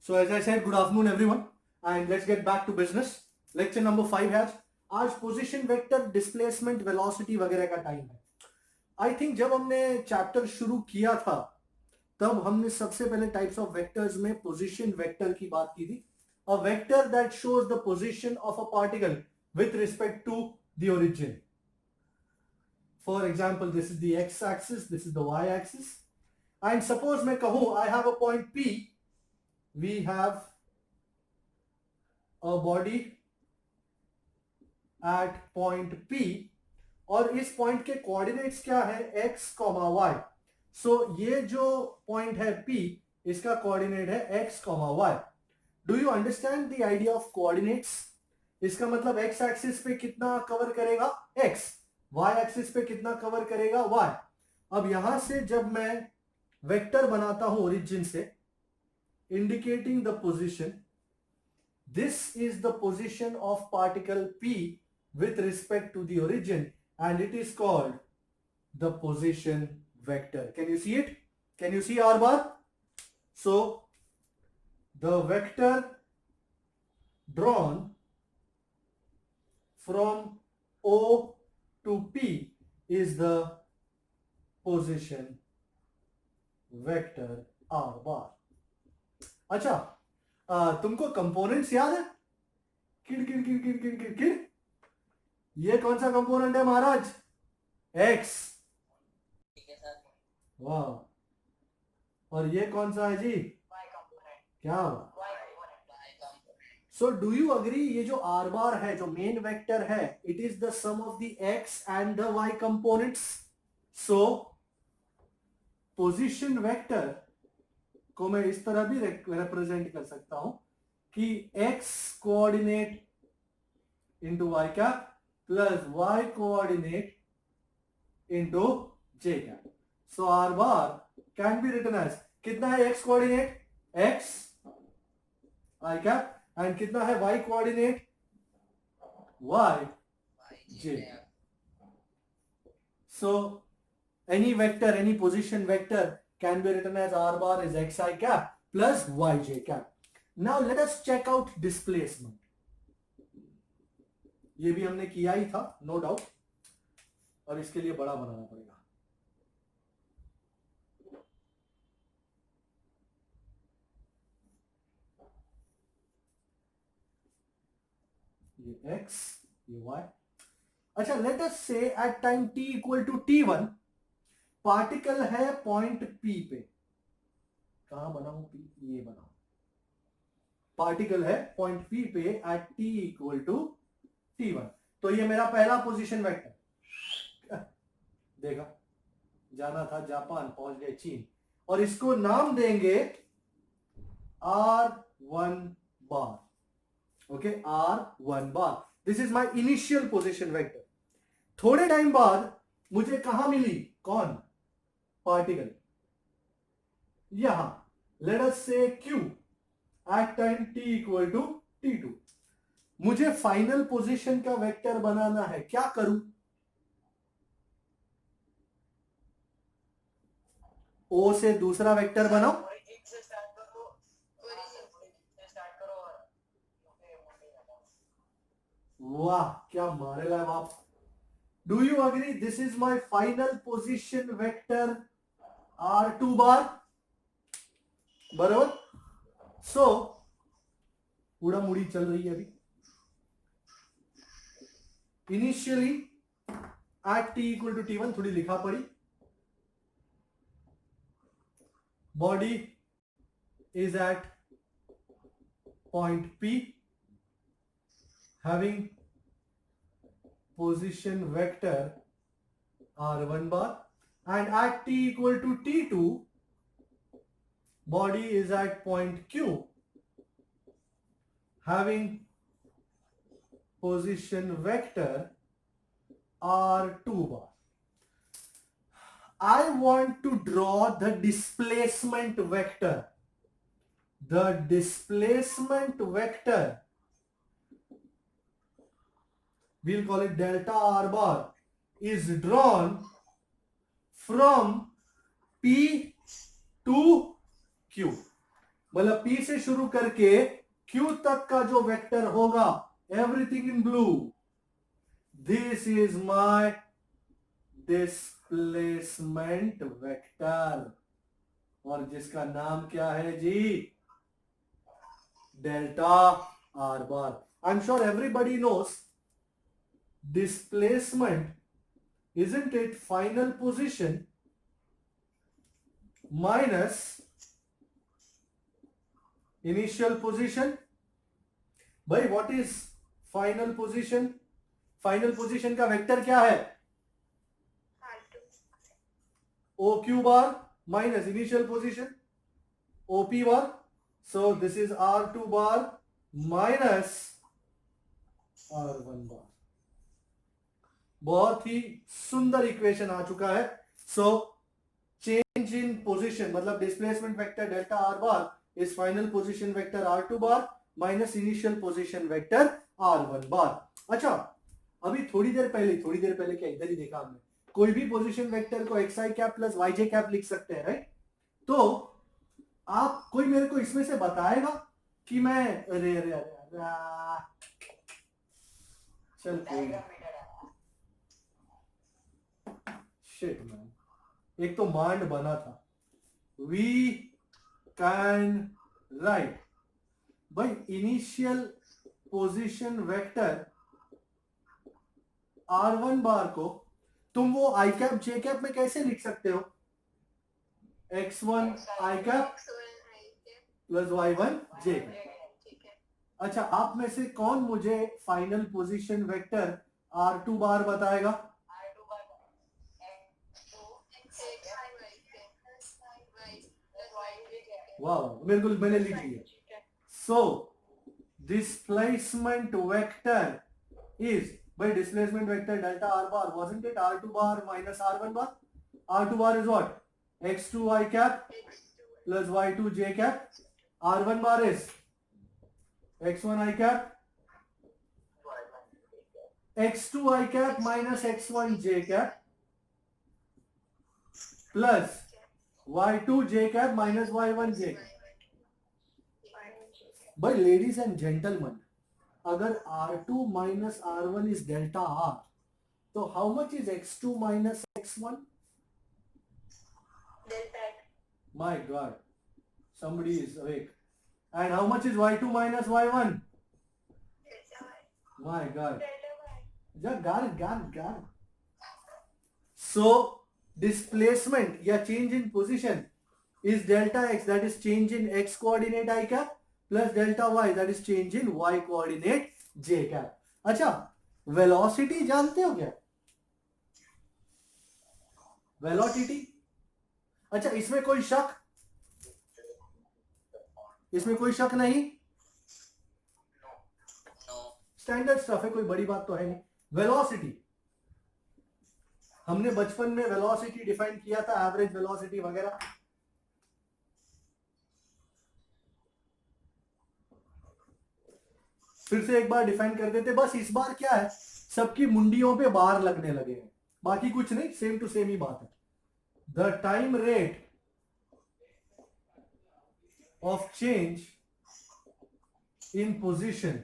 So as I said, good afternoon everyone, and let's get back to business. Lecture number 5 है आज position vector displacement velocity वगैरह का time है. I think जब हमने chapter शुरू किया था तब हमने सबसे पहले टाइप्स ऑफ वेक्टर्स में पोजीशन वेक्टर की बात की थी. A vector that shows the position of a particle with respect to the origin. For example, this is the X axis, this is the Y axis, and suppose मैं कहूं I have a point P. We have a body at point P और इस point के coordinates क्या है, x, y. सो ये जो point है P, इसका कोऑर्डिनेट है x, y. Do you understand the idea of coordinates? इसका मतलब x एक्सिस पे कितना कवर करेगा x, y एक्सिस पे कितना कवर करेगा y. अब यहां से जब मैं वेक्टर बनाता हूं ओरिजिन से, indicating the position, this is the position of particle P with respect to the origin, and it is called the position vector. Can you see it? Can you see R bar? So the vector drawn from O to P is the position vector R bar. अच्छा, तुमको components याद है? किड़ किड़ किड़ किड़ किड़ किड़ किड़. ये कौन सा component है महाराज? X. वाह. और ये कौन सा है जी? क्या? सो डू यू अग्री, ये जो आर बार है, जो मेन वेक्टर है, it is the sum of the X and the Y components. So position vector को मैं इस तरह भी रिप्रेजेंट कर सकता हूं कि x coordinate into Y cap plus y coordinate into j cap. So R bar can be written as, कितना है x coordinate? x i cap. And कितना है y coordinate? y j. So any vector, any position vector can be written as r bar is xi cap plus yj cap. Now let us check out displacement. ये भी हमने किया ही था, no doubt. और इसके लिए बड़ा बनाना पड़ेगा. ये x, ये y. अच्छा, let us say at time t equal to t1 particle है पॉइंट P पे. कहां बनाऊं P? ये बनाऊं. पार्टिकल है पॉइंट P पे at t equal to t1. तो ये मेरा पहला पोजीशन वेक्टर. देखा, जाना था जापान, पहुंच गए चीन. और इसको नाम देंगे R1 bar. Okay, R1 bar. This is my initial position vector. थोड़े टाइम बाद मुझे कहां मिली? कौन? पार्टिकल. यहां late us say Q at time t equal to t2. मुझे फाइनल पोजीशन का वेक्टर बनाना है. क्या करूं? O से दूसरा वेक्टर बनाओ. वाह, क्या मारेला है बाप. Do you agree this is my final position vector R2 bar? बराबर. सो उड़ा मुड़ी चल रही है अभी. Initially at t equal to t1 थोड़ी लिखा पड़ी. Body is at point P having position vector R1 bar, and at t equal to t2 body is at point Q having position vector R2 bar. I want to draw the displacement vector. The displacement vector, we'll call it delta R bar, is drawn from P to Q. मतलब P से शुरू करके Q तक का जो vector होगा, everything in blue, this is my displacement vector, और जिसका नाम क्या है जी, delta R bar. I am sure everybody knows displacement, isn't it final position minus initial position. भाई what is final position? Final position का vector क्या है, O Q bar minus initial position OP bar. So this is R2 bar minus R1 bar. बहुत ही सुंदर equation आ चुका है. सो चेंज इन पोजीशन मतलब displacement vector delta R bar is final position vector R2 bar minus initial position vector R1 bar. अच्छा, अभी थोड़ी देर पहले क्या इधर ही देखा हमने, कोई भी पोजीशन वेक्टर को xi cap plus yj cap लिख सकते हैं, राइट. तो आप कोई मेरे को इसमें से बताएगा कि मैं अरे अरे अरे चल कोई शिट मैन, एक तो मांड बना था. We can write by initial position vector R1 bar को तुम वो आई कैप जे कैप में कैसे लिख सकते हो, x1 आई कैप प्लस y1 जे कैप. अच्छा, आप में से कौन मुझे फाइनल पोजीशन वेक्टर R2 बार बताएगा. वाह, मेरे को मैंने लिख लिया. So displacement vector is by displacement vector delta r bar, wasn't it R2 bar minus R1 bar. R2 bar is what, x2 I cap plus y2 j cap. R1 bar is x1 I cap x2 I cap minus x1 j cap plus y2 j cap minus y1 j cap. By ladies and gentlemen, अगर R2 minus R1 is delta R, तो how much is x2 minus x1? Delta. My God, somebody is awake. And how much is y2 minus y1? Delta y. My God. Delta y. Yeah, got it. So displacement या change in position is delta x, that is change in x coordinate I cap, plus delta y, that is change in y coordinate j cap. अच्छा, velocity जानते हो क्या, velocity. अच्छा, इसमें कोई शक, इसमें कोई शक नहीं, स्टैंडर्ड स्टफ है, कोई बड़ी बात तो है नहीं. वेलोसिटी हमने बचपन में वेलोसिटी डिफाइन किया था, एवरेज वेलोसिटी वगैरह. फिर से एक बार डिफाइन कर देते. बस इस बार क्या है, सबकी मुंडियों पे बार लगने लगे हैं, बाकी कुछ नहीं, सेम टू सेम ही बात है. The time rate of change in position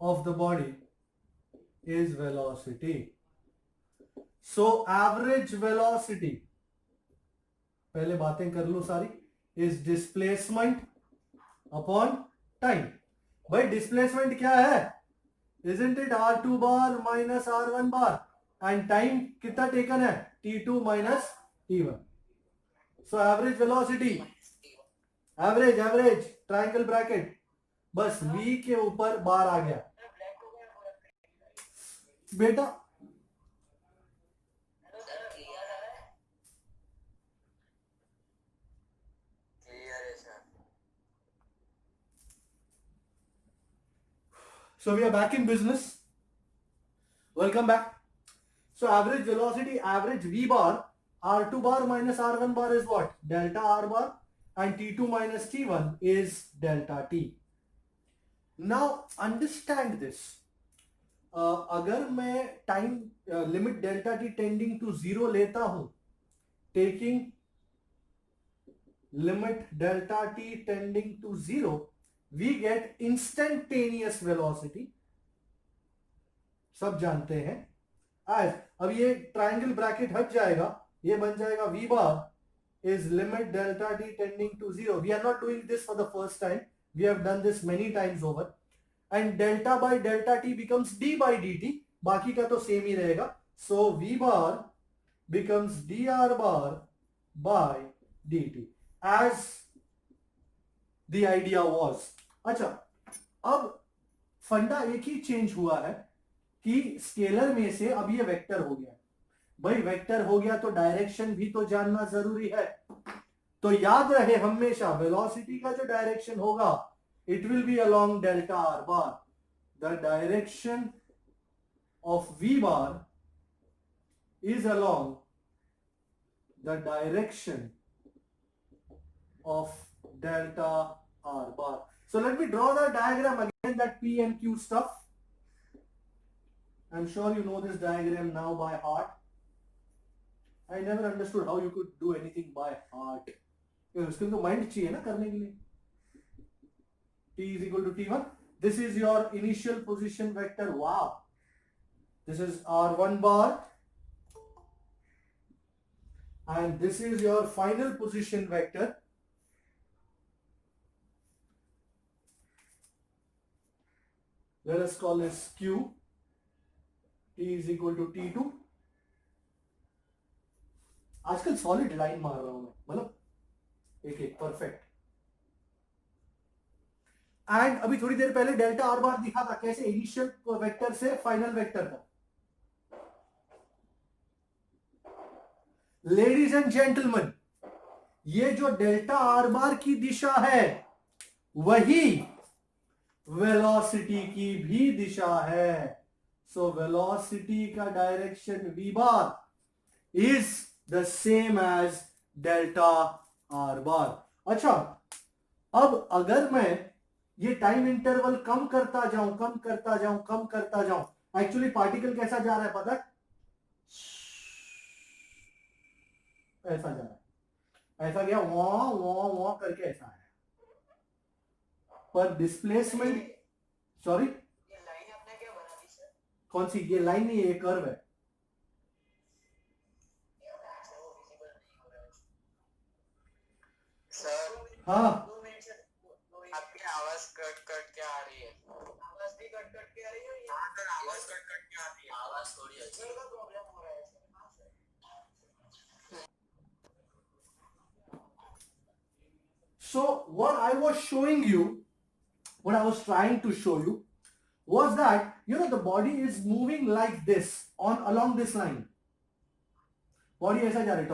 of the body is velocity. So average velocity, पहले बातें कर लो सारी, इज डिस्प्लेसमेंट अपॉन टाइम. भाई डिस्प्लेसमेंट क्या है, isn't it R2 bar minus R1 bar, and time कितना टेकन है, T2 minus T1. So average velocity, average triangle bracket, बस V के ऊपर बार आ गया बेटा. So we are back in business. Welcome back. So average velocity, average V bar, R2 bar minus R1 bar is what? Delta R bar, and T2 minus T1 is delta T. Now understand this. अगर मैं time limit delta T tending to 0 लेता हूं, taking limit delta t tending to 0, we get instantaneous velocity. सब जानते हैं. as अब ये triangle bracket हट जाएगा, ये बन जाएगा v bar is limit delta t tending to 0. We are not doing this for the first time, we have done this many times over, and delta by delta t becomes d by dt. बाकी का तो same ही रहेगा. So v bar becomes dr bar by dt as the idea was. अच्छा, अब फंडा एक ही change हुआ है कि स्केलर में से अब ये वेक्टर हो गया. भाई वेक्टर हो गया तो डायरेक्शन भी तो जानना जरूरी है. तो याद रहे हमेशा वेलोसिटी का जो डायरेक्शन होगा, it will be along delta R bar. The direction of v bar is along the direction of delta r bar. So let me draw the diagram again, that P and Q stuff. I'm sure you know this diagram now by heart. I never understood how you could do anything by heart. उसके तो mind चाहिए ना करने के लिए. T is equal to T1. This is your initial position vector. Wow. This is R1 bar. And this is your final position vector. Let us call this Q. T is equal to T2. आजकल solid line मार रहा हूं मैं, मतलब एक एक perfect. And अभी थोड़ी देर पहले डेल्टा आर बार दिखा था कैसे इनिशियल वेक्टर से फाइनल वेक्टर तक. लेडीज एंड जेंटलमैन, ये जो डेल्टा आर बार की दिशा है वही वेलोसिटी की भी दिशा है. सो वेलोसिटी का direction v bar is the same as delta R bar. अच्छा, अब अगर मैं ये टाइम इंटरवल कम करता जाऊं, कम करता जाऊं, कम करता जाऊं, एक्चुअली पार्टिकल कैसा जा रहा है पता है? ऐसा जा रहा है, ऐसा गया वॉ वॉ वॉ करके ऐसा है. पर डिस्प्लेसमेंट, सॉरी ये लाइन आपने क्या बना दी सर? कौन सी? ये लाइन नहीं है, ये कर्व है. सर हाँ, 2 मिनट से आपकी आवाज कट कट के आ रही है. आवाज भी कट कट के आ रही है. हाँ सर, आवाज कट कट के आ रही है. आवाज थोड़ी अच्छी का प्रॉब्लम हो रहा है सर. हाँ sir. so what I was showing you, what I was trying to show you was that the body is moving like this on along this line. Body ऐसा जा रही है,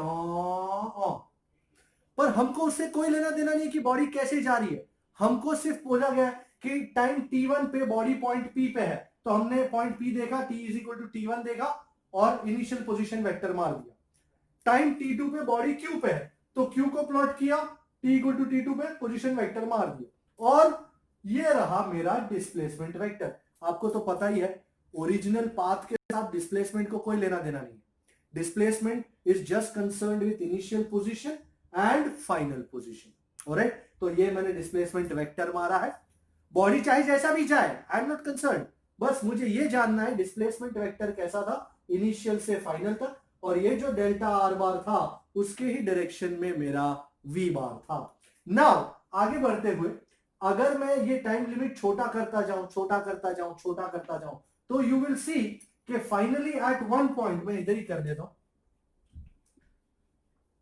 पर हमको उससे कोई लेना देना नहीं कि बॉडी कैसे जा रही है. हमको सिर्फ बोला गया कि टाइम t1 पे बॉडी पॉइंट P पे है, तो हमने पॉइंट P देखा, T is equal to T1 देखा और इनिशियल पोजीशन वेक्टर मार दिया. टाइम t2 पे बॉडी Q पे है, तो Q को प्लॉट किया, T इक्वल टू T2 पे पोजीशन वेक्टर मार दिया, और ये रहा मेरा डिस्प्लेसमेंट वेक्टर. आपको तो पता ही है, ओरिजिनल पाथ के साथ डिस्प्लेसमेंट को कोई लेना देना नहीं. Displacement is just concerned with initial position and final position. Alright, तो ये मैंने डिस्प्लेसमेंट वेक्टर मारा है. बॉडी चाहे जैसा भी जाए, आई एम नॉट कंसर्न, बस मुझे ये जानना है डिस्प्लेसमेंट वेक्टर कैसा था इनिशियल से फाइनल तक, और ये जो डेल्टा आर बार था उसके ही डायरेक्शन में मेरा वी बार था. नाउ आगे बढ़ते हुए अगर मैं ये टाइम लिमिट छोटा करता जाऊं, छोटा करता जाऊं, छोटा करता जाऊं, तो यू विल सी कि फाइनली एट वन पॉइंट, मैं इधर ही कर देता हूं,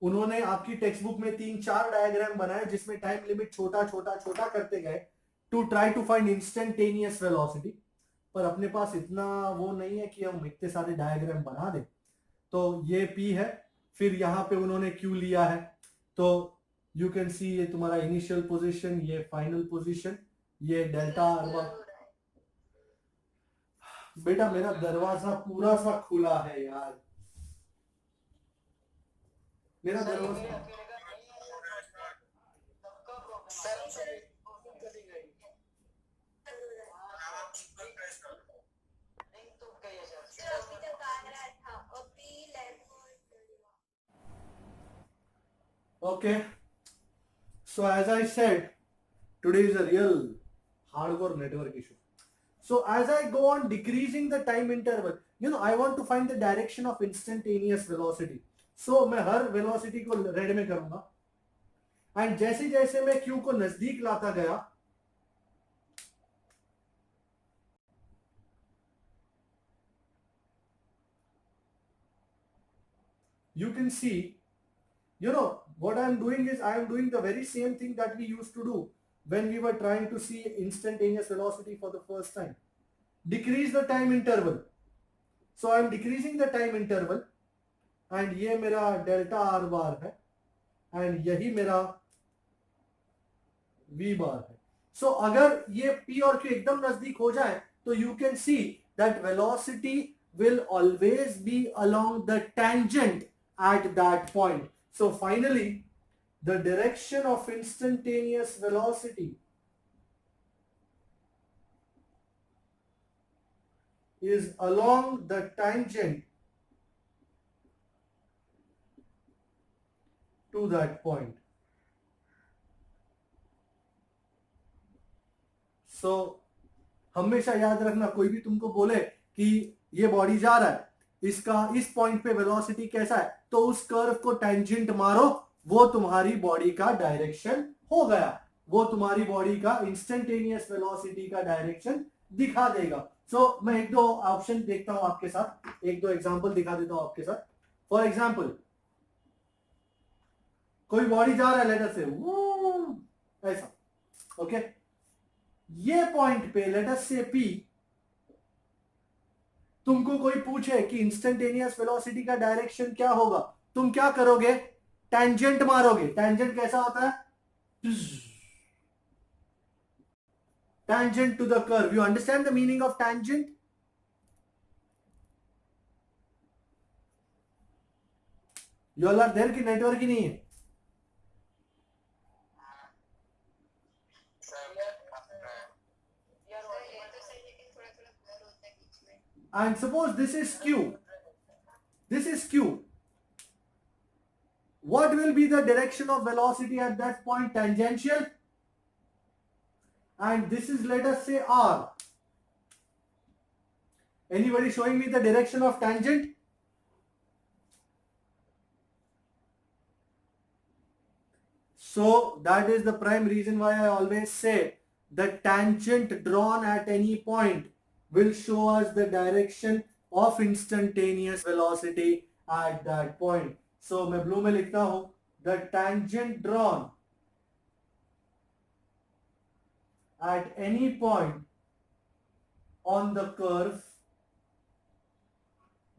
उन्होंने आपकी टेक्स्ट बुक में 3-4 डायग्राम बनाए जिसमें टाइम लिमिट छोटा छोटा छोटा करते गए to try to find instantaneous velocity. पर अपने पास इतना वो नहीं है कि हम इतने सारे डायग्राम बना दें. तो ये P है, फिर यहाँ पे उन्होंने Q लिया है, तो यू कैन सी ये तुम्हारा इनिशियल पोजीशन, ये फाइनल पोजीशन, ये डेल्टा आर बार. बेटा मेरा दरवाजा पूरा सा खुला है यार, मेरा दरवाजा. Okay, So as I said, today is a real hardcore network issue. So as I go on decreasing the time interval, I want to find the direction of instantaneous velocity. So मैं हर velocity को red में करूंगा, and जैसे जैसे मैं Q को नजदीक लाता गया, you can see, what I am doing is I am doing the very same thing that we used to do when we were trying to see instantaneous velocity for the first time. Decrease the time interval. So I am decreasing the time interval, and ये मेरा delta R bar है, and यही मेरा v बार है. So अगर ये p और q एकदम नजदीक हो जाए, तो you can see that velocity will always be along the tangent at that point. So finally, the direction of instantaneous velocity is along the tangent to that point. So हमेशा याद रखना, कोई भी तुमको बोले कि ये बॉडी जा रहा है, इसका इस पॉइंट पे वेलोसिटी कैसा है, तो उस कर्व को टेंजेंट मारो, वो तुम्हारी बॉडी का डायरेक्शन हो गया, वो तुम्हारी बॉडी का इंस्टेंटेनियस वेलोसिटी का डायरेक्शन दिखा देगा. सो मैं एक दो ऑप्शन देखता हूं आपके साथ, एक दो एग्जांपल दिखा देता हूं आपके साथ. फॉर एग्जांपल, कोई बॉडी जा रहा है लेटर से ऐसा, ओके, ये पॉइंट पे लेटर से P, तुमको कोई पूछे कि इंस्टेंटेनियस वेलोसिटी का डायरेक्शन क्या होगा, तुम क्या करोगे? टेंजेंट मारोगे. टेंजेंट कैसा होता है? Tangent to the curve. You understand the meaning of tangent? You all are there कि नेटवर्क ही नहीं है? And suppose this is Q. This is Q. What will be the direction of velocity at that point? Tangential. And this is, let us say, R. Anybody showing me the direction of tangent? So that is the prime reason why I always say the tangent drawn at any point will show us the direction of instantaneous velocity at that point. So मैं blue में लिखता हूं, the tangent drawn at any point on the curve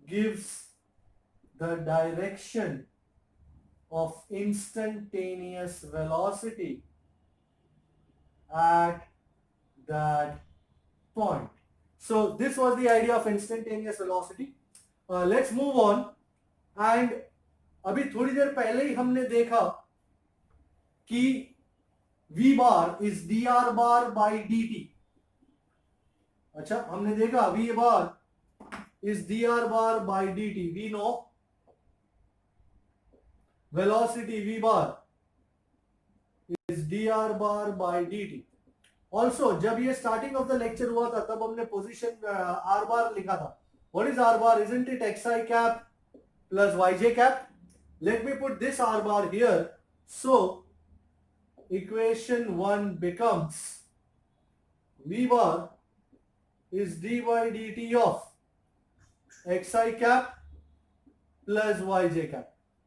gives the direction of instantaneous velocity at that point. So this was the idea of instantaneous velocity. Let's move on. And अभी थोड़ी देर पहले ही हमने देखा कि v bar is dr bar by dt. अच्छा, हमने देखा v bar is dr bar by dt. We know velocity v bar is dr bar by dt. Also, जब ये स्टार्टिंग ऑफ द लेक्चर हुआ था, तब हमने पोजीशन आर बार लिखा था. What is are bar? Isn't it xi cap plus yj cap? Let me put this r bar here. So equation 1 becomes v bar is dy dt of xi cap plus yj cap.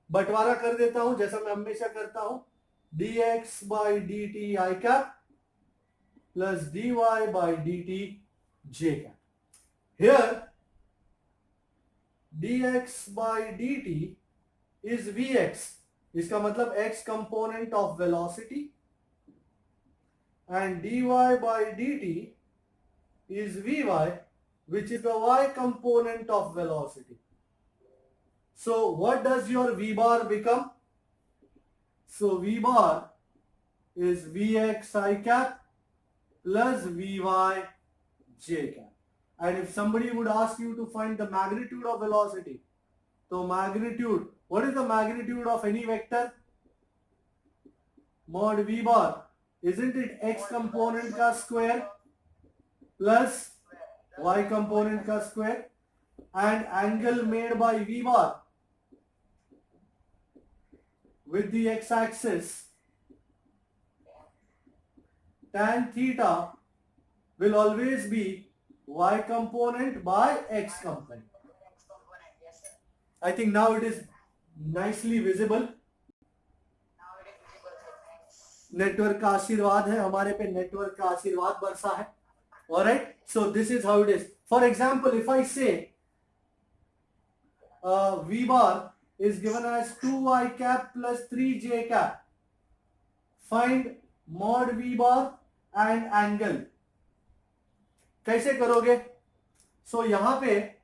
बंटवारा कर देता हूं जैसा मैं हमेशा करता हूं, dx by dt I cap plus dy by dt j cap. Here dx by dt is vx. इसका मतलब x component of velocity, and dy by dt is vy, which is the y component of velocity. So what does your v bar become? So v bar is vx I cap plus vy j cap. And if somebody would ask you to find the magnitude of velocity, so magnitude, what is the magnitude of any vector? mod v bar, isn't it x component का square plus y component का square, and angle made by v bar with the x axis tan theta will always be y component by x component. X component, yes sir. I think now it is nicely visible. Now it is visible, sir. Thanks. Network का आशीर्वाद है, हमारे पे network का आशीर्वाद बरसा है. Alright, so this is how it is. For example, if I say v bar is given as 2y cap plus 3j cap, find mod v bar and angle. कैसे करोगे? So यहां पे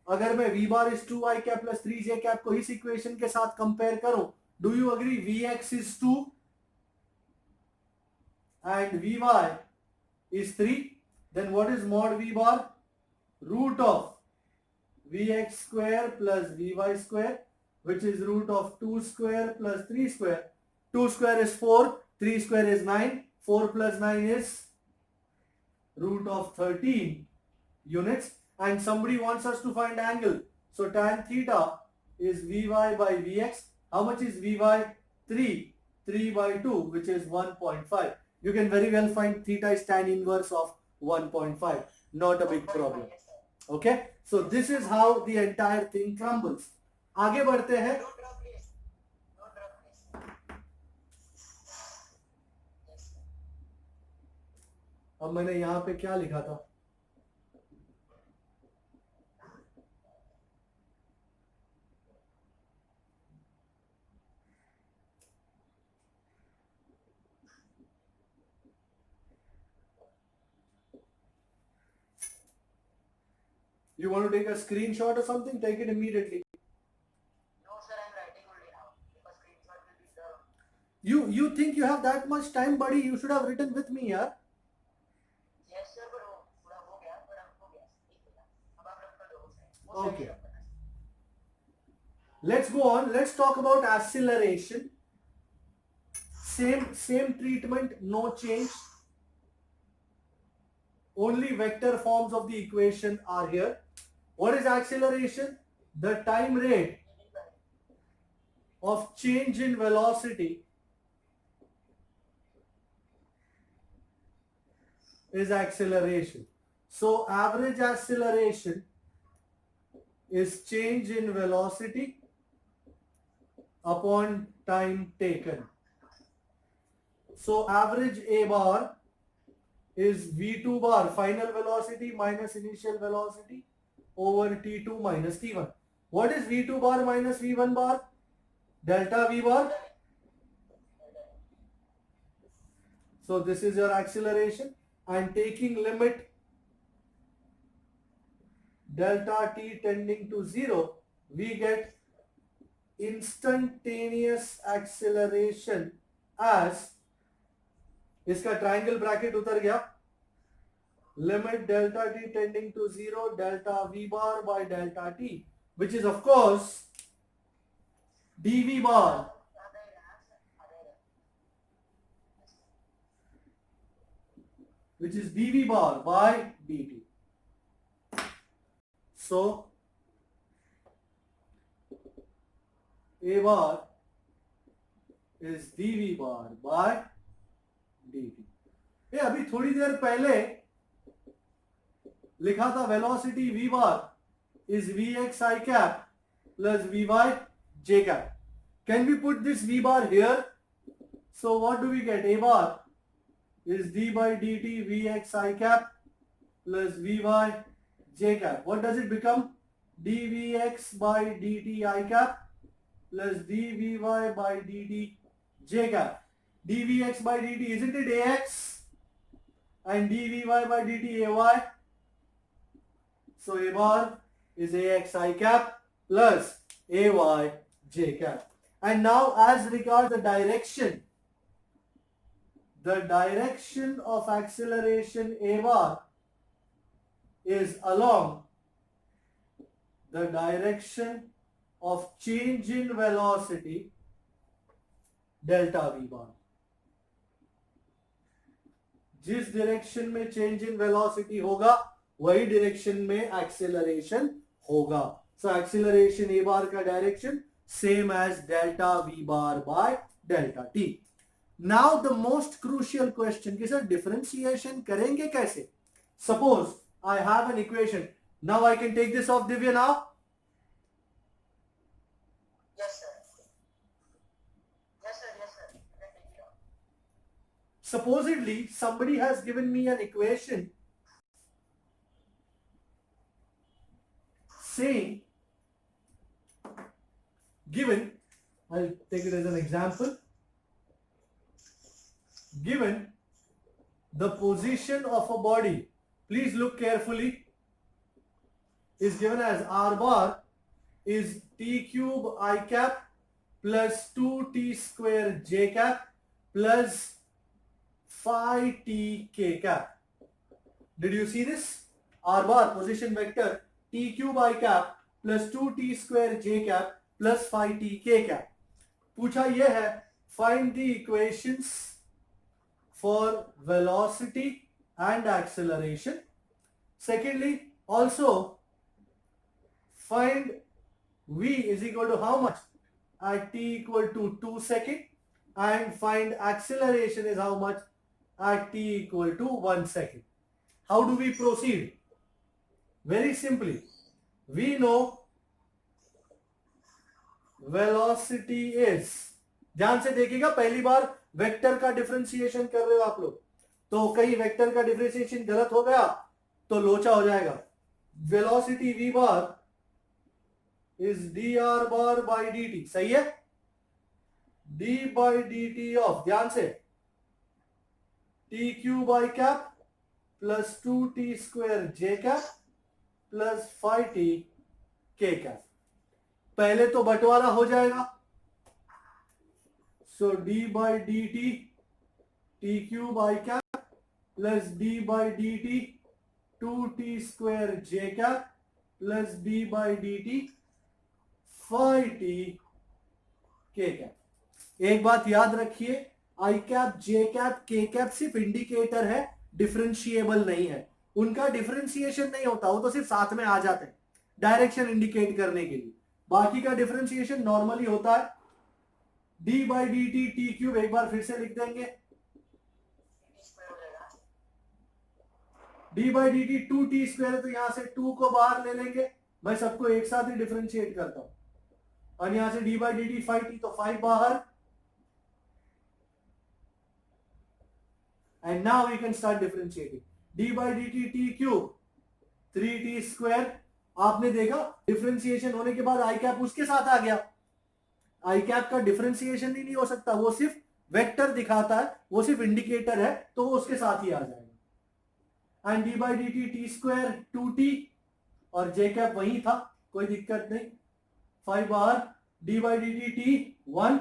अगर मैं v bar is 2y cap plus 3j cap को इस equation के साथ कंपेयर करूं, do you agree vx is 2 and vy is 3? Then what is mod v bar? Root of vx square plus vy square, which is root of 2 square plus 3 square. 2 square is 4, 3 square is 9, 4 plus 9 is root of 13 units, and somebody wants us to find angle. So tan theta is vy by vx. How much is vy? 3 by 2, which is 1.5. You can very well find theta is tan inverse of 1.5. Not a big problem. Yes, sir. Okay, so this is how the entire thing crumbles. आगे बढ़ते हैं. Don't drop, please. Don't drop, please. Yes, sir. अब मैंने यहाँ पे क्या लिखा था? You want to take a screenshot or something? Take it immediately. No, sir, I'm writing only now. Because screenshot will be there. You think you have that much time, buddy? You should have written with me, यार. Yes, sir, but वो पूरा हो गया, पर अब हो गया. ठीक है ना? अब आप रख दो उसे. Okay. Let's go on. Let's talk about acceleration. Same treatment, no change. Only vector forms of the equation are here. What is acceleration? The time rate of change in velocity is acceleration. So average acceleration is change in velocity upon time taken. So average a bar is v2 bar, final velocity minus initial velocity, over t2 minus t1. What is v2 bar minus v1 bar? Delta v bar. So this is your acceleration, and taking limit delta t tending to 0, we get instantaneous acceleration as, इसका triangle bracket उतर गया, limit delta t tending to 0 delta v bar by delta t, which is of course dv bar. Which is dv bar by dt. So a bar is dv bar by dt. ये अभी थोड़ी देर पहले लिखा था velocity v bar is vx I cap plus vy j cap. Can we put this v bar here? So what do we get? A bar is d by dt vx I cap plus vy j cap. What does it become? dvx by dt I cap plus dvy by dt j cap. dvx by dt, isn't it ax? And dvy by dt ay? So a bar is ax I cap plus ay j cap. And now as regards the direction of acceleration a bar is along the direction of change in velocity delta V bar. जिस direction में change in velocity होगा वही direction में acceleration होगा। So acceleration A bar का direction same as delta V bar by delta T. Now the most crucial question कि sir differentiation करेंगे कैसे? Suppose I have an equation, now I can take this off Divya now. Yes, sir. Yes, sir. Yes, sir. You can take it out. Supposedly somebody has given me an equation saying, given, I'll take it as an example, given the position of a body, please look carefully, is given as r bar is t cube I cap plus 2t square j cap plus phi t k cap. Did you see this? R bar position vector t cube I cap plus 2t square j cap plus phi t k cap. पूछा यह है find the equations for velocity and acceleration. Secondly, also find v is equal to how much at t equal to 2 seconds, and find acceleration is how much at t equal to 1 second. How do we proceed? Very simply, we know velocity is, ध्यान से देखिएगा, पहली बार vector का differentiation कर रहे हो आप लोग, तो कहीं वेक्टर का डिफरेंशिएशन गलत हो गया तो लोचा हो जाएगा। Velocity v bar is dr bar by dt, सही है? d बाई dt ऑफ, ध्यान से, t cube I cap plus 2t square j cap plus 5t k cap. पहले तो बंटवारा हो जाएगा, so d by dt t cube I cap plus d by dt 2t square j cap plus d by dt 5t k cap. एक बात याद रखिए, I cap J cap K cap सिर्फ इंडिकेटर है, डिफरेंशिएबल नहीं है। उनका differentiation नहीं होता, वो तो सिर्फ साथ में आ जाते हैं डायरेक्शन इंडिकेट करने के लिए। बाकी का डिफरेंशिएशन नॉर्मली होता है। d by D T T cube एक बार फिर से लिख देंगे, d by D T 2t square, तो यहां से 2 को बाहर ले लेंगे, मैं सबको एक साथ ही डिफरेंशिएट करता हूं, और यहां से d by D T 5t, तो 5 बाहर, and now we can start differentiating. d by D T T cube 3t square, आपने देखा डिफरेंशिएशन होने के बाद आई कैप उसके साथ आ गया। आई कैप का डिफरेंशिएशन ही नहीं हो सकता, वो सिर्फ वेक्टर दिखाता है, वो सिर्फ इंडिकेटर है, तो वो उसके साथ ही आ जाएगा। And D by D T T square 2t, और जे कैप वही था, कोई दिक्कत नहीं, 5 बाहर, D by D T T 1,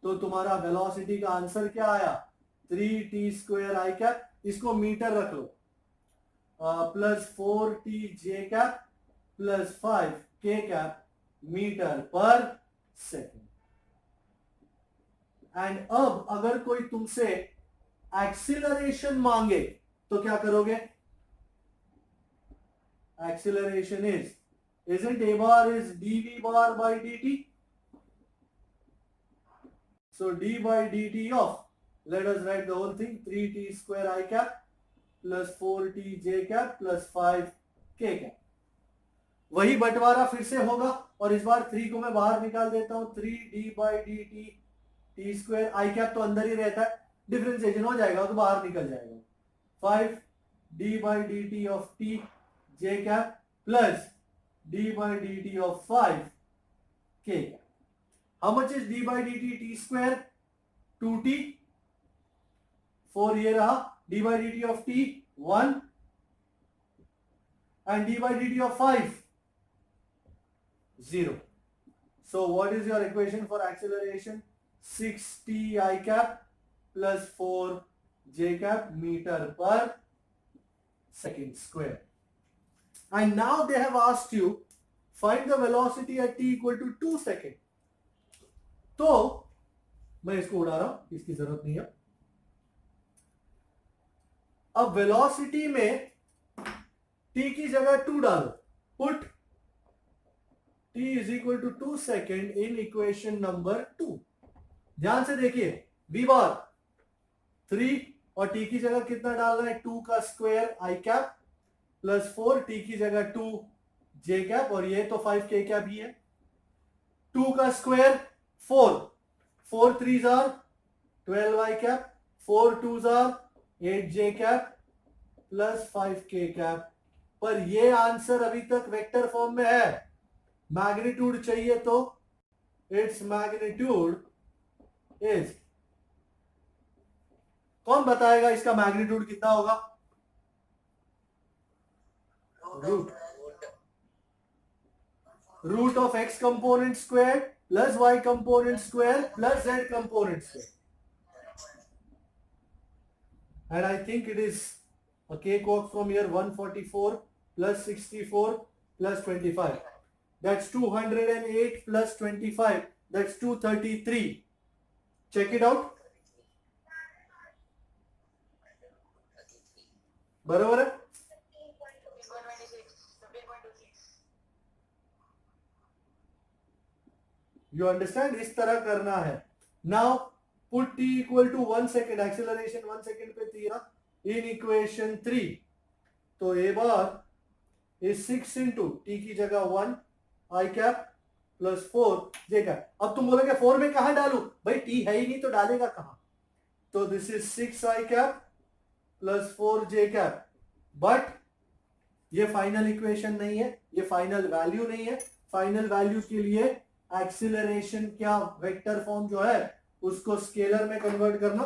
तो तुम्हारा वेलोसिटी का आंसर क्या आया? 3t स्क्वायर आई कैप, इसको मीटर रख लो, प्लस 4t जे कैप प्लस 5 के cap metre per second. And अब अगर कोई तुमसे एक्सीलरेशन मांगे तो क्या करोगे? Acceleration isn't a bar is dv bar by dt, so d by dt of, let us write the whole thing, 3t square I cap plus 4t j cap plus 5 k cap। वही बंटवारा फिर से होगा, और इस बार 3 को मैं बाहर निकाल देता हूं, 3d by D T T square, I cap तो अंदर ही रहता है, डिफरेंशिएशन हो जाएगा तो बाहर निकल जाएगा, 5d by D T of t j cap plus d by D T of 5 k cap. How much is d by D T T square? 2t, 4 ये रहा, d by D T of t 1, and d by dt of 5 0. So what is your equation for acceleration? 6t I cap plus 4 j cap meter per second square. And now they have asked you find the velocity at t equal to 2 seconds. तो मैं इसको उड़ा रहा हूं, इसकी जरूरत नहीं है। अब वेलोसिटी में t की जगह 2 डालो, put t is equal to 2 second in equation number 2। ध्यान से देखिए, v बार 3 और t की जगह कितना डालना है, 2 का square i cap plus 4, t की जगह 2 j कैप, और ये तो 5 k कैप ही है। 2 का square 4, 4 3s R 12 i cap, 4 2s R 8 j cap plus 5 k cap. पर ये आंसर अभी तक वेक्टर फॉर्म में है, मैग्नीट्यूड चाहिए तो इट्स मैग्नीट्यूड इज, कौन बताएगा इसका मैग्नीट्यूड कितना होगा? Root of x component square plus y component square plus z component square, and I think it is a cakewalk from here. 144 plus 64 plus 25, that's 208 plus 25, that's 233. Check it out. बराबर है? You understand? इस तरह करना है। Now put t equal to 1 second, acceleration 1 second पे थी ना, in equation 3, तो a bar is 6 into t की जगह 1 i cap plus 4 j cap। अब तुम बोलोगे 4 में कहां डालू भाई, t है ही नहीं तो डालेगा कहां, तो this is 6 i cap plus 4 j cap, but ये फाइनल इक्वेशन नहीं है, ये फाइनल वैल्यू नहीं है। फाइनल वैल्यू के लिए एक्सीलरेशन क्या, वेक्टर फॉर्म जो है उसको स्केलर में कन्वर्ट करना।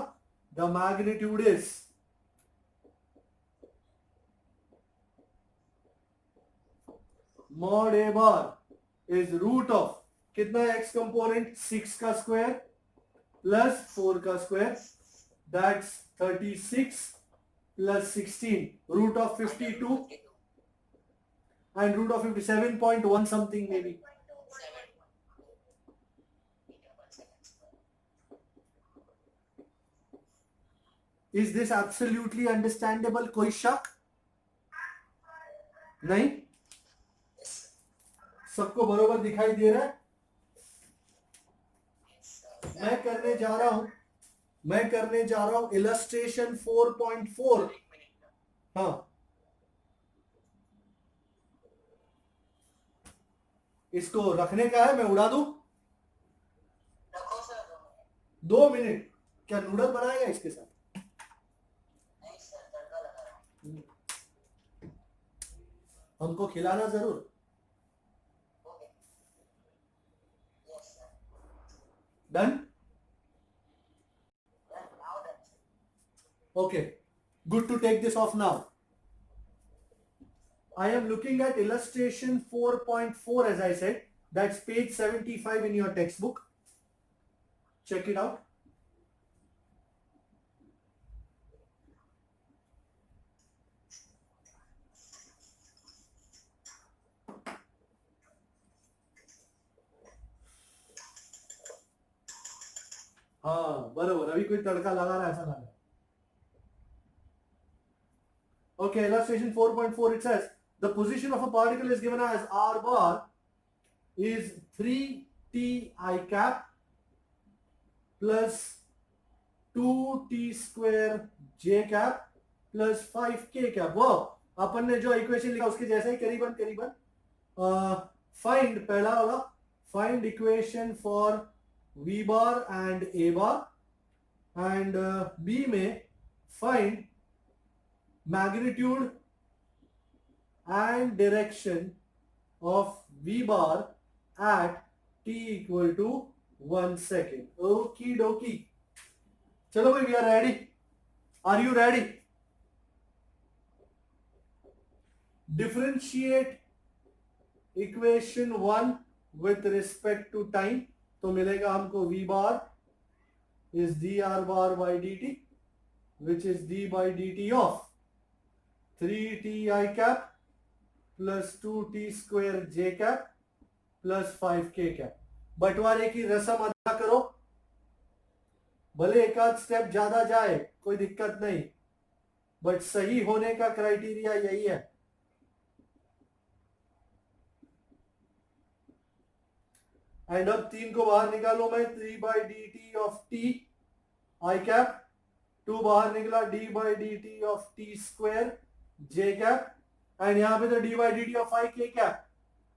The magnitude is mod A bar is root of कितना x कंपोनेंट, 6 का स्क्वायर प्लस 4 का square, that's 36 plus 16, root of 52 and root of 57.1 something maybe. Is this absolutely understandable? कोई शक नहीं? सबको बरोबर दिखाई दे रहा है? मैं करने जा रहा हूं इलस्ट्रेशन 4.4। हाँ, इसको रखने का है, मैं उड़ा दूं? 2 मिनट, क्या नूडल बनाएगा इसके साथ? हमको खिलाना जरूर। Done? Okay, good to take this off now. I am looking at illustration 4.4 as I said. That's page 75 in your textbook. Check it out. हाँ बराबर, अभी कोई तड़का लगा रहा है ऐसा लग रहा है। Okay, illustration 4.4 it says the position of a particle is given as r bar is 3t I cap plus 2t square j cap plus 5k cap। वो अपन ने जो इक्वेशन लिखा उसके जैसा ही करीबन फाइंड, पहला वाला find equation for v bar and a bar, and b में find magnitude and direction of v bar at t equal to 1 second. Okie dokie. चलो भाई, we are ready. Are you ready? Differentiate equation 1 with respect to time. तो मिलेगा हमको v bar is dr bar by dt, which is d by dt of 3t I cap plus 2t square j cap plus 5k cap। बंटवारे की रस्म अदा करो। भले एक आध स्टेप ज्यादा जाए कोई दिक्कत नहीं, बट सही होने का क्राइटेरिया यही है। एंड अब 3 को बाहर निकालो मैं, 3/dt of T I cap, 2 बाहर निकला, d/dt of T square J cap, and यहां पे तो d/dt ऑफ आई के कैप,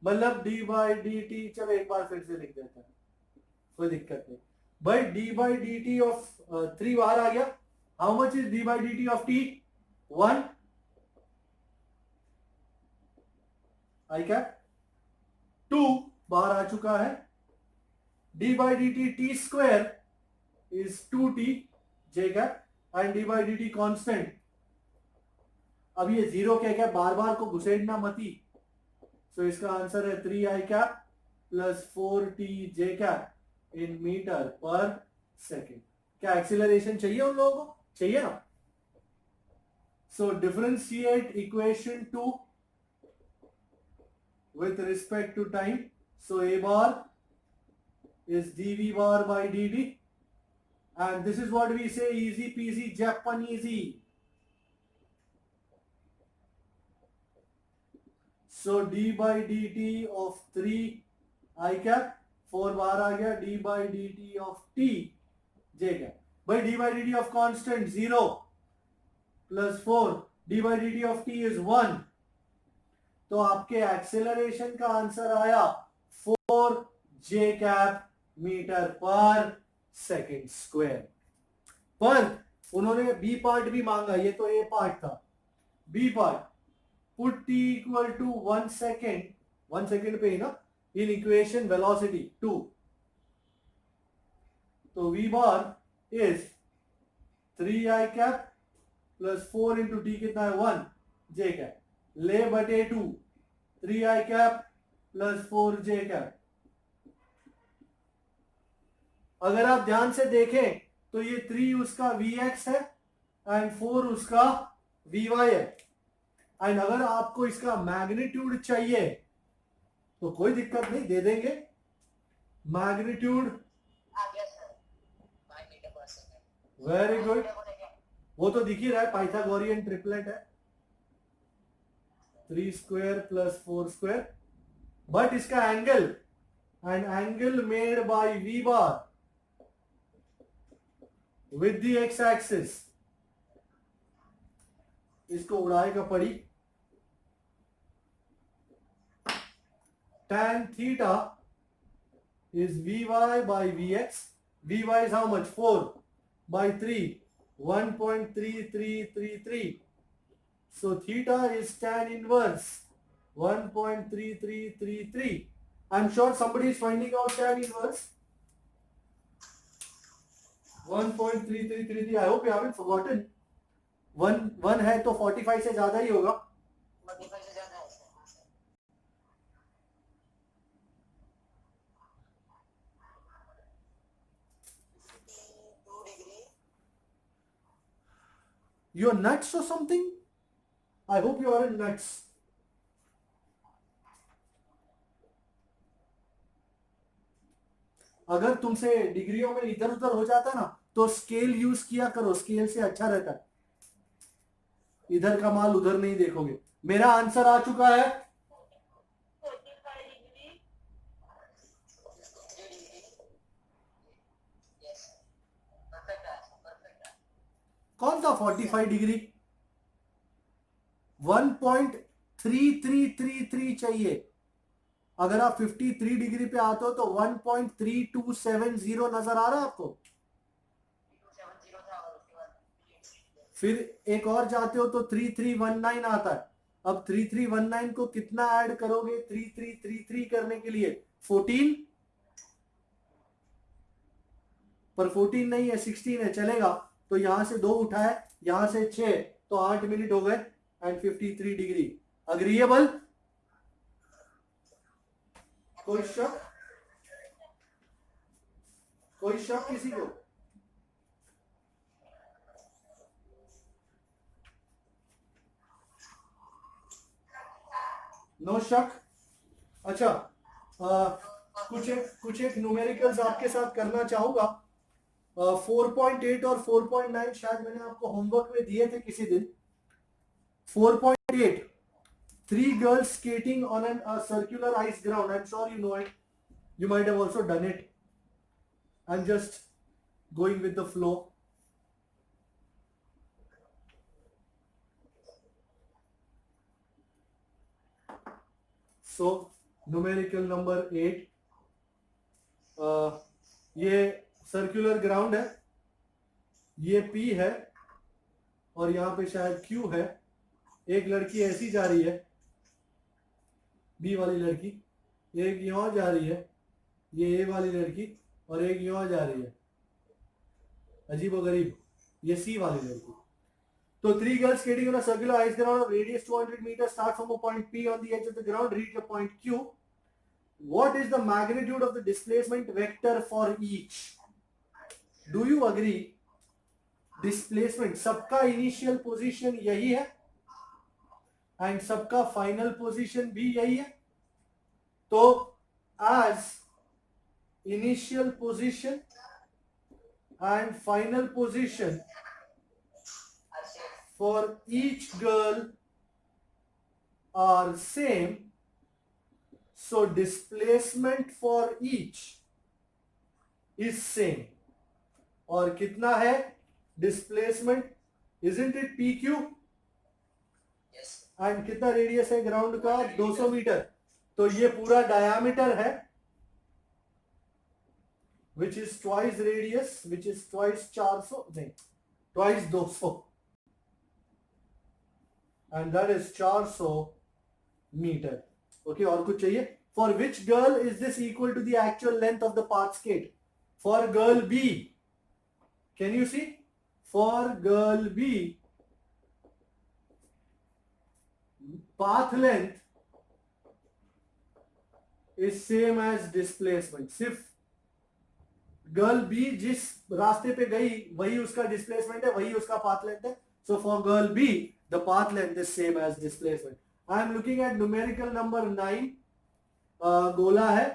मतलब d/dt, चलो एक बार फिर से लिख देते हैं, कोई दिक्कत नहीं भाई। d/dt ऑफ 3 बाहर आ गया, how much is d/dt of t? 1 I cap, 2 बाहर आ चुका है, d/dt t square is 2t j cap, and d/dt constant, अब ये जीरो क्या क्या बार बार को घुसेड़ना मती, सो इसका आंसर है 3 I cap plus 4t j cap in metre per second. क्या एक्सीलरेशन चाहिए उन लोगों को? चाहिए ना। So differentiate equation 2 with respect to time, so a bar is dv bar by dt, and this is what we say, easy peasy Japaneasy. So d by dt of 3 I cap, 4 बाहर आ गया, d by dt of t j cap, by d by dt of constant 0 plus 4, d by dt of t is 1, तो आपके acceleration का answer आया 4 j cap metre per second square. पर उन्होंने B part भी मांगा, ये तो ए पार्ट था, B part, put t equal to 1 second, 1 second पे ही ना, इन इक्वेशन वेलोसिटी 2, तो v बार इज 3 I cap plus 4 into T कितना है 1 j कैप, ले बटे 2, 3 I cap plus 4 j cap. अगर आप ध्यान से देखें तो ये 3 उसका vx है एंड 4 उसका vy है, एंड अगर आपको इसका मैग्नीट्यूड चाहिए तो कोई दिक्कत नहीं, दे देंगे मैग्नीट्यूड। वेरी गुड, वो तो दिख ही रहा है, पाइथागोरियन ट्रिपलेट है, 3 स्क्वायर प्लस 4 स्क्वायर, बट इसका angle, and angle made by v bar with the x axis, इसको उड़ाएगा पड़ी, tan theta is vy by vx, vy is how much? 4 by 3, 1.3333, so theta is tan inverse 1.3333. I'm sure somebody is finding out tan inverse 1.3333. I hope you haven't forgotten. 1 है तो 45 से ज्यादा ही होगा, 45 से ज्यादा है। you're nuts or something? I hope you aren't nuts. अगर तुमसे डिग्रियों में इधर उधर हो जाता ना तो स्केल यूज किया करो, स्केल से अच्छा रहता है, इधर का माल उधर नहीं देखोगे। मेरा आंसर आ चुका है, कौन सा 45 डिग्री, 1.3333 चाहिए। अगर आप 53 डिग्री पे आते हो तो 1.3270 नजर आ रहा है आपको, फिर एक और जाते हो तो 3319 आता है। अब 3319 को कितना ऐड करोगे 3333 करने के लिए? 14, पर 14 नहीं है 16 है, चलेगा। तो यहां से 2 उठाए, यहां से 6, तो 8 मिनट हो गए एंड 53 डिग्री। अग्रीएबल? कोई शक? कोई शक किसी को? नो शक। अच्छा, कुछ एक न्यूमेरिकल्स आपके साथ करना चाहूंगा। 4.8 और 4.9 शायद मैंने आपको होमवर्क में दिए थे किसी दिन. 4.8, 3 girls skating on a circular ice ground. I'm sure you know it. You might have also done it. I'm just going with the flow. So numerical number 8. ये सर्कुलर ग्राउंड है, ये P है और यहाँ पे शायद Q है. एक लड़की ऐसी जा रही है, B वाली लड़की, एक यहाँ जा रही है, ये A वाली लड़की, और एक यहाँ जा रही है, अजीबोगरीब, ये C वाली लड़की. So 3 girls skating on a circular ice ground of radius 200 meters start from a point P on the edge of the ground, reach a point Q. What is the magnitude of the displacement vector for each? Do you agree? Displacement, सबका initial position यही है and सबका final position भी यही है. तो as initial position and final position for each girl are same, so displacement for each is same. और कितना है displacement? Isn't it PQ? Yes. And कितना रेडियस है ग्राउंड का? 200 मीटर. तो ये पूरा डायामीटर है, which is twice radius, which is twice 400, नहीं, twice 200, and that is 400 metre. Okay, और कुछ चाहिए? For which girl is this equal to the actual length of the path skate? For girl B, can you see? For girl B, path length is same as displacement. सिर्फ girl B जिस रास्ते पे गई वही उसका displacement है, वही उसका पाथ लेंथ है. So for girl B the path length is same as displacement. I am looking at numerical number 9. गोला है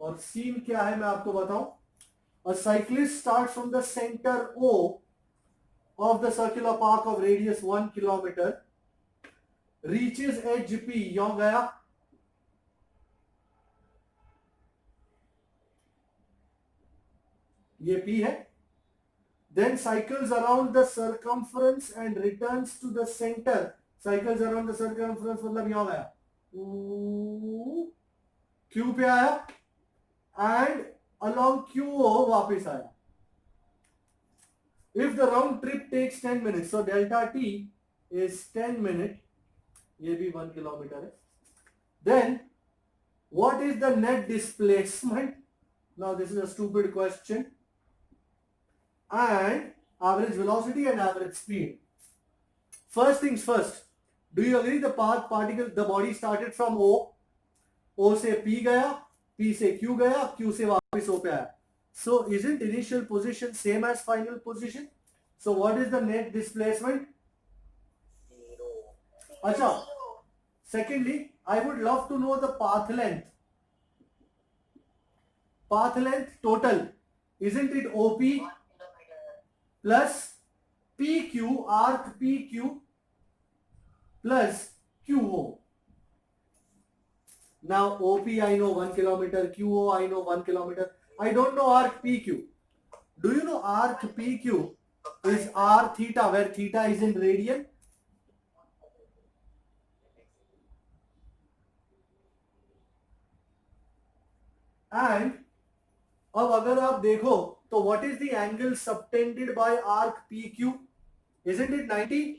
और सीन क्या है मैं आपको बताऊं. A cyclist starts from the center O of the circular park of radius 1 kilometer, reaches edge P, यहां गया, ये P है, then cycles around the circumference and returns to the center. Cycles around the circumference मतलब यहां गया, Q पे आया and along QO वापस आया. If the round trip takes 10 minutes, so delta T is 10 minutes, ये भी 1 किलोमीटर है. Then what is the net displacement? Now this is a stupid question. And average velocity and average speed. First things first, do you agree the path particle, the body started from O, O से P गया, P से Q गया, Q से वापस O पे आया. So isn't initial position same as final position? So what is the net displacement? 0. अच्छा, secondly, I would love to know the path length. Path length total, isn't it OP 1 kilometer. plus PQ, arc PQ plus QO. Now OP I know 1 kilometer, QO I know 1 kilometer. I don't know arc PQ. Do you know arc PQ is r theta, where theta is in radian? And अब अगर आप देखो तो what is the angle subtended by arc PQ? Isn't it 90?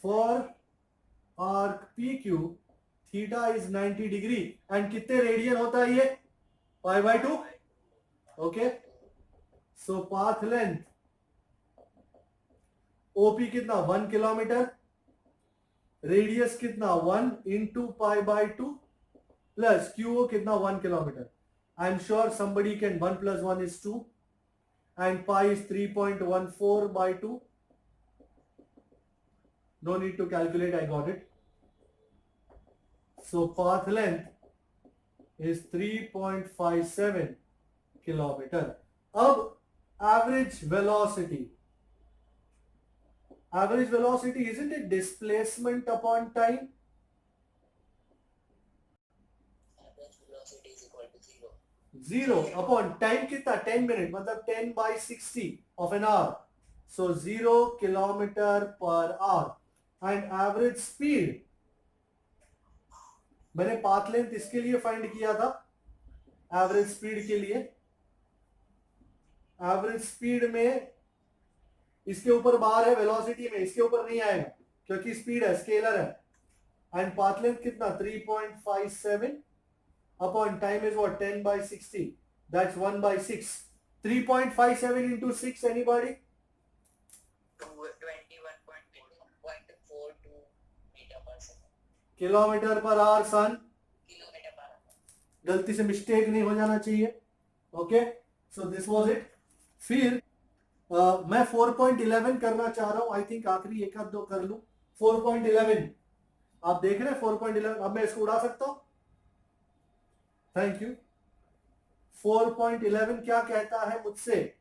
For arc PQ, theta is 90 degree and कितने radian होता है ये? pi by 2. Okay, so path length OP कितना? 1 किलोमीटर, रेडियस कितना? 1 into pi by 2 plus QO कितना? 1 kilometre. I'm sure somebody can, 1 plus 1 is 2 and pi is 3.14 by 2. No need to calculate, I got it. So path length is 3.57 kilometre. अब average velocity. Average velocity, isn't it displacement upon time? Average velocity is equal to 0. 0 upon time कितना 10 minute मतलब 10 by 60 of an hour. So 0 kilometer per hour. And average speed, मैंने path length इसके लिए find किया था. Average speed के लिए, average speed में इसके ऊपर बार है, वेलोसिटी में इसके ऊपर नहीं आएगा क्योंकि स्पीड है, स्केलर है. एंड पाथ लेंथ कितना 3.57 upon time is what 10 by 60, that's 1 by 6. 3.57 into 6, anybody? 21.42 meter per second. Kilometre per hour सन. Kilometre per hour. गलती से मिस्टेक नहीं हो जाना चाहिए. Okay, so this was it. फिर मैं 4.11 करना चाह रहा हूं. आई थिंक आखिरी एक आध दो कर लूं. 4.11 आप देख रहे हैं 4.11. अब मैं इसको उड़ा सकता हूं. Thank you. 4.11 क्या कहता है मुझसे?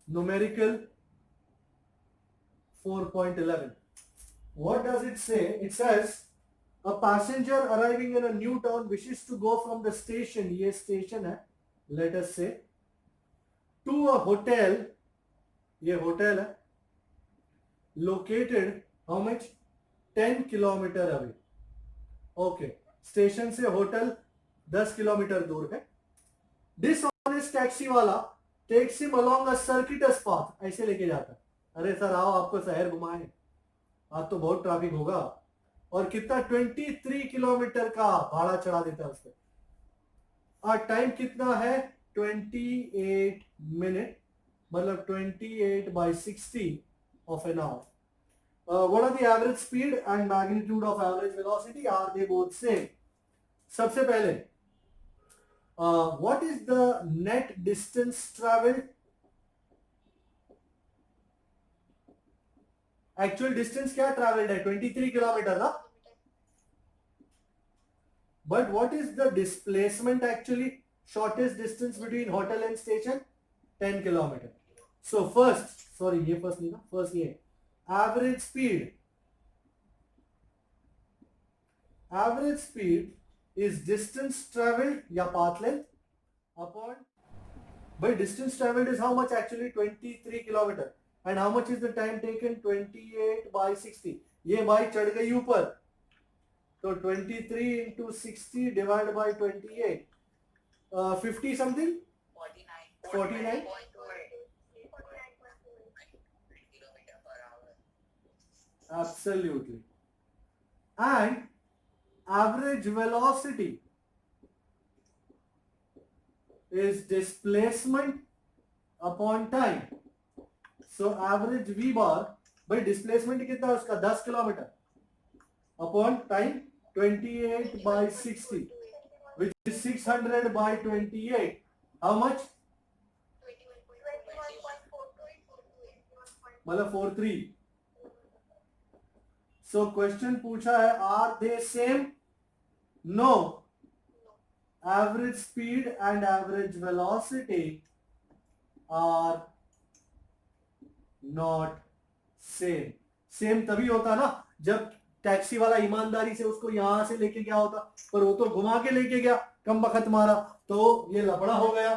Numerical 4.11. What does it say? It says a passenger arriving in a new town wishes to go from the station, ये station है, let us say, to a hotel, ये hotel है, located how much 10 kilometer away. Okay, station से hotel 10 kilometre दूर है. Dishonest taxi वाला takes him along a circuitous path, ऐसे लेके जाता है. अरे सर आओ आपको शहर घुमाएं, आज तो बहुत ट्रैफिक होगा. और कितना 23 किलोमीटर का भाड़ा चढ़ा देता है उस पर. और टाइम कितना है 28 मिनट, मतलब 28 by 60 of an hour. What are the average speed and magnitude of average velocity? Are they both same? सबसे पहले what is the net distance traveled? Actual distance क्या ट्रैवल्ड है 23 किलोमीटर ना. But what is the displacement actually? Shortest distance between hotel and station 10 kilometre. So first, sorry ये first नहीं ना, first ये average speed. Average speed is distance travelled या path length upon, भाई distance travelled is how much actually 23 kilometre. And how much is the time taken? 28 by 60. ये bike चढ़ गई ऊपर तो 23 into 60 divided by 28, 50 something, 49 kilometer per hour. absolutely. And average velocity is displacement upon time. So average v bar, भाई displacement कितना है उसका 10 kilometre upon time 28 by 60 which is 600 by 28. How much? मतलब 43. So क्वेश्चन पूछा है are they same? No. Average speed and average velocity are not same. Same तभी होता ना जब टैक्सी वाला ईमानदारी से उसको यहां से लेके गया होता, पर वो तो घुमा के लेके गया, कम बखत मारा, तो ये लफड़ा हो गया.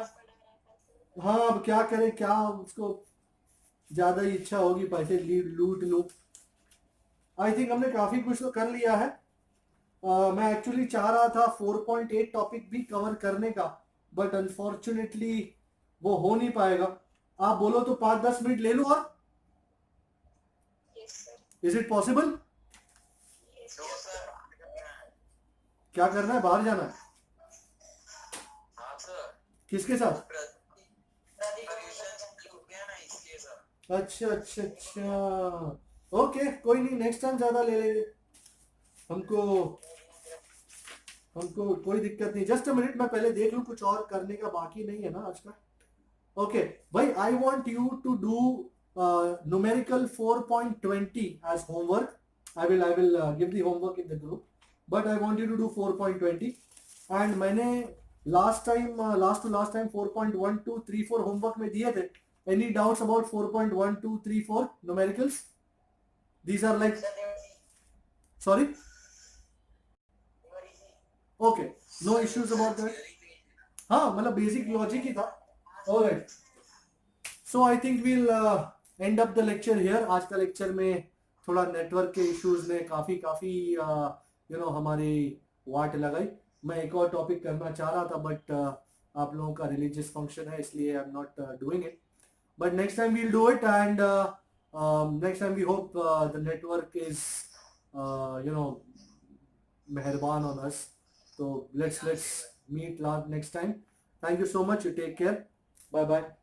हाँ अब क्या करें, क्या उसको ज्यादा ही इच्छा होगी पैसे लूट लो. आई थिंक हमने काफी कुछ तो कर लिया है. मैं एक्चुअली चाह रहा था 4.8 टॉपिक भी कवर करने का, बट अनफॉर्चुनेटली वो हो नहीं पाएगा. आप बोलो तो 5-10 मिनट ले लो. और इज इट पॉसिबल? क्या करना है, बाहर जाना है? हाँ सर. किसके साथ? इसके साथ. अच्छा. ओके कोई नहीं, नेक्स्ट टाइम ज्यादा ले लेंगे. हमको कोई दिक्कत नहीं. जस्ट अ मिनट, मैं पहले देख लूं कुछ और करने का बाकी नहीं है ना आज का. ओके भाई, I want you to do numerical 4.20 as homework. I will give the homework in the group, but I want you to do 4.20. And मैंने last to last time 4.1234 homework में दिए थे. Any doubts about 4.1234 numericals? These are like, sorry? Okay, no issues about that. हाँ मतलब basic logic ही था. Alright. So I think we'll end up the lecture here. आज का lecture में थोड़ा network के issues ने काफी हमारी वाट लगाई. मैं एक और topic करना चाह रहा था, but आप लोगों का religious function है, इसलिए I'm not doing it. But next time we'll do it, and next time we hope the network is meherban on us. So let's meet next time. Thank you so much. You take care. Bye bye.